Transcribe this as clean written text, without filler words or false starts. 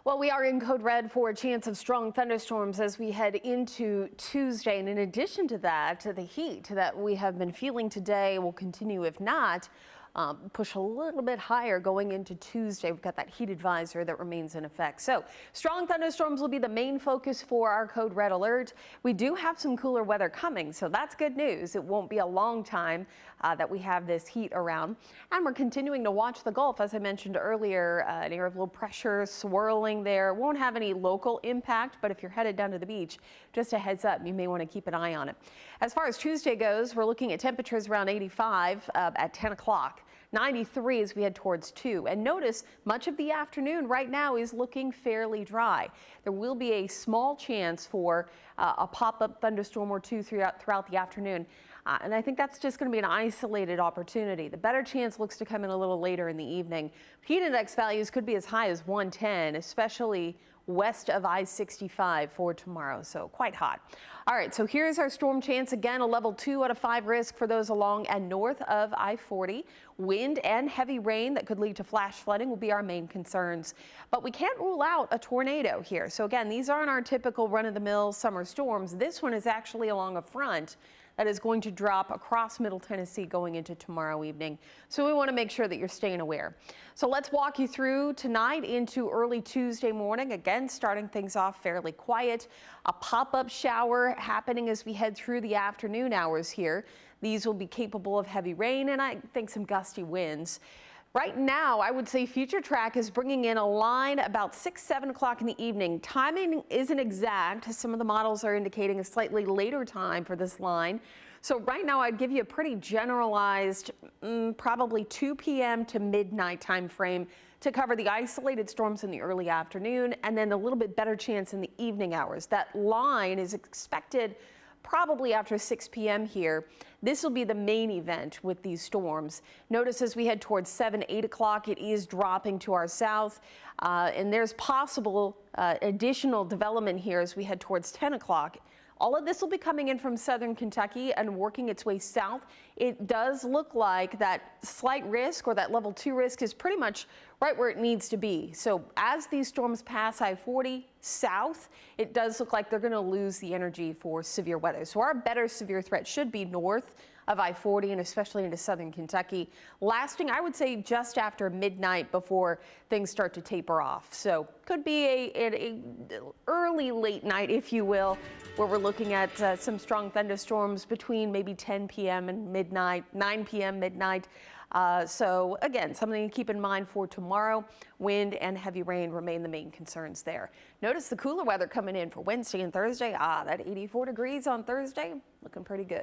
Well, we are in code red for a chance of strong thunderstorms as we head into Tuesday. And in addition to that, the heat that we have been feeling today will continue, if not, push a little bit higher going into Tuesday. We've got that heat advisory that remains in effect. So strong thunderstorms will be the main focus for our code red alert. We do have some cooler weather coming, so that's good news. It won't be a long time that we have this heat around. And we're continuing to watch the Gulf. As I mentioned earlier, an area of low pressure swirling there. Won't have any local impact, but if you're headed down to the beach, just a heads up, you may want to keep an eye on it. As far as Tuesday goes, we're looking at temperatures around 85 at 10 o'clock. 93 as we head towards 2. And notice much of the afternoon right now is looking fairly dry. There will be a small chance for a pop-up thunderstorm or two throughout the afternoon. And I think that's just going to be an isolated opportunity. The better chance looks to come in a little later in the evening. Heat index values could be as high as 110, especially west of I-65 for tomorrow, so quite hot. All right, so here's our storm chance. Again, a level 2 out of 5 risk for those along and north of I-40. Wind and heavy rain that could lead to flash flooding will be our main concerns. But we can't rule out a tornado here. So again, these aren't our typical run-of-the-mill summer storms. This one is actually along a front that is going to drop across Middle Tennessee going into tomorrow evening. So we want to make sure that you're staying aware. So let's walk you through tonight into early Tuesday morning. Again, starting things off fairly quiet. A pop-up shower happening as we head through the afternoon hours here. These will be capable of heavy rain and I think some gusty winds. Right now, I would say Future Track is bringing in a line about 7 o'clock in the evening. Timing isn't exact. Some of the models are indicating a slightly later time for this line. So right now, I'd give you a pretty generalized, probably 2 p.m. to midnight time frame to cover the isolated storms in the early afternoon and then a little bit better chance in the evening hours. That line is expected probably after 6 p.m. here. This will be the main event with these storms. Notice as we head towards 8 o'clock, it is dropping to our south, and there's possible additional development here as we head towards 10 o'clock. All of this will be coming in from southern Kentucky and working its way south. It does look like that slight risk or that level 2 risk is pretty much right where it needs to be. So as these storms pass I-40 south, it does look like they're going to lose the energy for severe weather. So our better severe threat should be north of I-40 and especially into southern Kentucky, lasting, I would say, just after midnight before things start to taper off. So could be a early late night, if you will, where we're looking at some strong thunderstorms between maybe 10 p.m. and midnight, 9 p.m. midnight. So again, something to keep in mind for tomorrow. Wind and heavy rain remain the main concerns there. Notice the cooler weather coming in for Wednesday and Thursday. That 84 degrees on Thursday, looking pretty good.